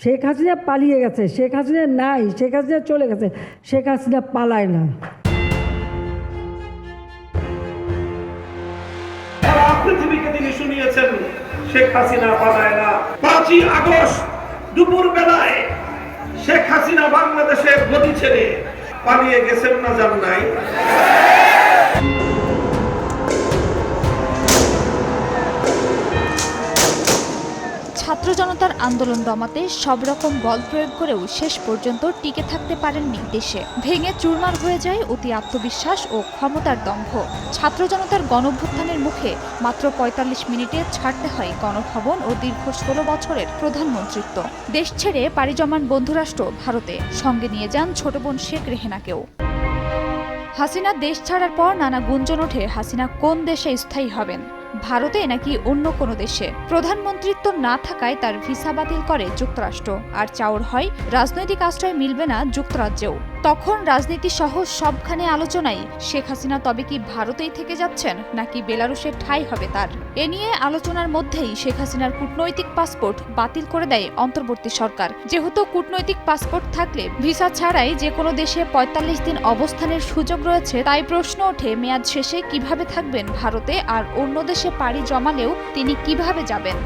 শেখ হাসিনা পালিয়ে গেছে, শেখ হাসিনা নাই, শেখ হাসিনা চলে গেছে, শেখ হাসিনা পালায় না। পৃথিবীকে তিনি শুনিয়েছেন শেখ হাসিনা পালায় না। 5ই আগস্ট দুপুর বেলায় শেখ হাসিনা বাংলাদেশের গদি ছেড়ে পালিয়ে গেছেন না যান নাই? ছাত্র জনতার আন্দোলন দমাতে সব রকম বল প্রয়োগ করেও শেষ পর্যন্ত টিকে থাকতে পারেননি দেশে। ভেঙে চুরমার হয়ে যায় অতি আত্মবিশ্বাস ও ক্ষমতার দম্ভ। ছাত্র জনতার গণঅভ্যুত্থানের মুখে মাত্র ৪৫ মিনিটে ছাড়তে হয় গণভবন ও দীর্ঘ ১৬ বছরের প্রধানমন্ত্রিত্ব। দেশ ছেড়ে পাড়ি জমান বন্ধুরাষ্ট্র ভারতে, সঙ্গে নিয়ে যান ছোট বোন শেখ রেহেনাকেও। হাসিনা দেশ ছাড়ার পর নানা গুঞ্জন ওঠে হাসিনা কোন দেশে স্থায়ী হবেন, ভারতে নাকি অন্য কোনো দেশে। প্রধানমন্ত্রিত্ব না থাকায় তার ভিসা বাতিল করে যুক্তরাষ্ট্র, আর চাওর হয় রাজনৈতিক আশ্রয় মিলবে না যুক্তরাজ্যেও। তখন রাজনীতি সহ সবখানে আলোচনায় শেখ হাসিনা তবে কি ভারতেই থেকে যাচ্ছেন নাকি বেলারুশে ঠাঁই হবে তার। এ নিয়ে আলোচনার মধ্যেই শেখ হাসিনার কূটনৈতিক পাসপোর্ট বাতিল করে দেয় অন্তর্বর্তী সরকার। যেহেতু কূটনৈতিক পাসপোর্ট থাকলে ভিসা ছাড়াই যে কোনো দেশে ৪৫ দিন অবস্থানের সুযোগ রয়েছে, তাই প্রশ্ন ওঠে মেয়াদ শেষে কিভাবে থাকবেন ভারতে, আর অন্য দেশে পাড়ি জমালেও তিনি কিভাবে যাবেন।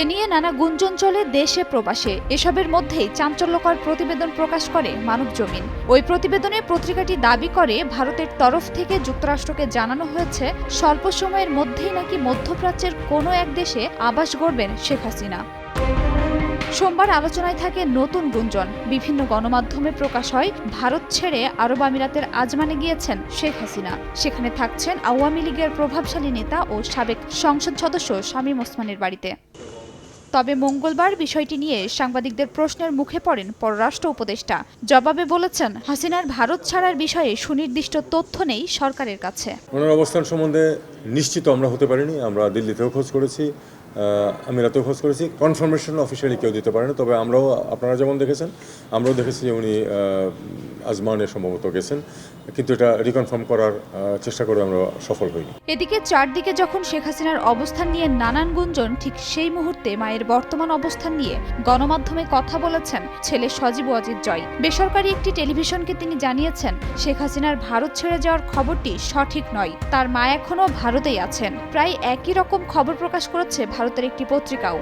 এ নিয়ে নানা গুঞ্জন চলে দেশে প্রবাসে। এসবের মধ্যেই চাঞ্চল্যকর প্রতিবেদন প্রকাশ করে মানবজমিন। ওই প্রতিবেদনে পত্রিকাটি দাবি করে ভারতের তরফ থেকে যুক্তরাষ্ট্রকে জানানো হয়েছে স্বল্প সময়ের মধ্যেই নাকি মধ্যপ্রাচ্যের কোনো এক দেশে আবাস গড়বেন শেখ হাসিনা। সোমবার আলোচনায় থাকে নতুন গুঞ্জন। বিভিন্ন গণমাধ্যমে প্রকাশ হয় ভারত ছেড়ে আরব আমিরাতের আজমানে গিয়েছেন শেখ হাসিনা। সেখানে থাকছেন আওয়ামী লীগের প্রভাবশালী নেতা ও সাবেক সংসদ সদস্য শামীম ওসমানের বাড়িতে। তবে মঙ্গলবার বিষয়টি নিয়ে সাংবাদিকদের প্রশ্নের মুখে পড়েন পররাষ্ট্র উপদেষ্টা। জবাবে বলেছেন, হাসিনার ভারত ছাড়ার বিষয়ে সুনির্দিষ্ট তথ্য নেই সরকারের কাছে। ওনার অবস্থান সম্বন্ধে নিশ্চিত আমরা হতে পারিনি। আমরা দিল্লিতেও খোঁজ করেছি, আমিরাতেও খোঁজ করেছি, কনফার্মেশন অফিসিয়ালি কেউ দিতে পারেনি। তবে আমরাও, আপনারা যেমন দেখেছেন, আমরাও দেখেছি যে উনি আজমানে সম্ভবত গেছেন, কিন্তু এটা রিকনফার্ম করার চেষ্টা করে আমরা সফল হইনি। এদিকে চারদিকে যখন শেখ হাসিনার অবস্থান নিয়ে নানান গুঞ্জন, ঠিক সেই মুহূর্তে মায়ের বর্তমান অবস্থান নিয়ে গণমাধ্যমে কথা বলেছেন ছেলে সজীব ওয়াজিদ জয়। বেসরকারি একটি টেলিভিশনকে তিনি জানিয়েছেন, শেখ হাসিনার ভারত ছেড়ে যাওয়ার খবরটি সঠিক নয়, তার মা এখনও ভারতেই আছেন। প্রায় একই রকম খবর প্রকাশ করেছে ভারতের একটি পত্রিকাও।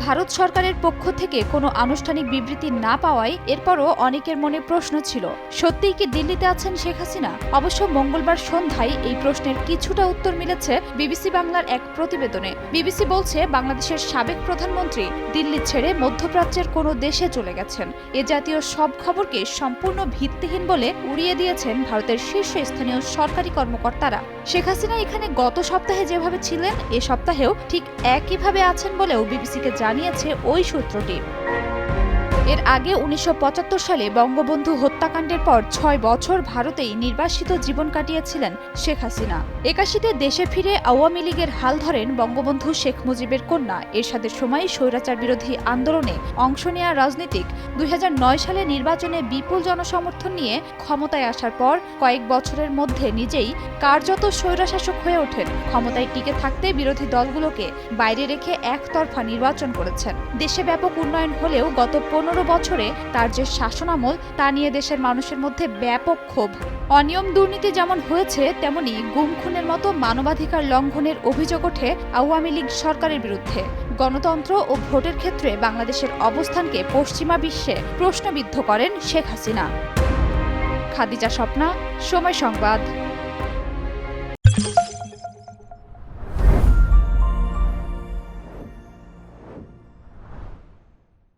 ভারত সরকারের পক্ষ থেকে কোনো আনুষ্ঠানিক বিবৃতি না পাওয়ায় এরপরও অনেকের মনে প্রশ্ন ছিল, সত্যিই কি দিল্লিতে আছেন শেখ হাসিনা? অবশ্য মঙ্গলবার সন্ধ্যায় এই প্রশ্নের কিছুটা উত্তর মিলেছে বিবিসি বাংলার এক প্রতিবেদনে। বিবিসি বলছে, বাংলাদেশের সাবেক প্রধানমন্ত্রী দিল্লি ছেড়ে মধ্যপ্রাচ্যের কোনো দেশে চলে গেছেন। এ জাতীয় সব খবরকে সম্পূর্ণ ভিত্তিহীন বলে উড়িয়ে দিয়েছেন ভারতের শীর্ষস্থানীয় সরকারি কর্মকর্তারা। শেখ হাসিনা এখানে গত সপ্তাহে যেভাবে ছিলেন, এ সপ্তাহেও ঠিক একইভাবে আছেন বলেও বিবিসিকে জানিয়েছে ওই সূত্রটি। এর আগে ১৯৭৫ সালে বঙ্গবন্ধু হত্যাকাণ্ডের পর ৬ বছর ভারতেই নির্বাসিত জীবন কাটিয়েছিলেন শেখ হাসিনা। ৮১-তে দেশে ফিরে আওয়ামী লীগের হাল ধরেন বঙ্গবন্ধু শেখ মুজিবের কন্যা এরশাদের সময় স্বৈরাচার বিরোধী আন্দোলনে অংশ নেয়া রাজনীতিক। ২০০৯ সালে নির্বাচনে বিপুল জনসমর্থন নিয়ে ক্ষমতায় আসার পর কয়েক বছরের মধ্যে নিজেই কার্যত স্বৈরশাসক হয়ে ওঠেন। ক্ষমতায় টিকে থাকতে বিরোধী দলগুলোকে বাইরে রেখে একতরফা নির্বাচন করেছেন। দেশে ব্যাপক উন্নয়ন হলেও গত ১৫ বছরে তার যে শাসনামল, তা নিয়ে দেশের মানুষের মধ্যে ব্যাপক ক্ষোভ। অনিয়ম দুর্নীতি যেমন হয়েছে, তেমনি গুম খুনের মতো মানবাধিকার লঙ্ঘনের অভিযোগ ওঠে আওয়ামী লীগ সরকারের বিরুদ্ধে। গণতন্ত্র ও ভোটের ক্ষেত্রে বাংলাদেশের অবস্থানকে পশ্চিমা বিশ্বে প্রশ্নবিদ্ধ করেন শেখ হাসিনা। খাদিজা স্বপ্না, সময় সংবাদ।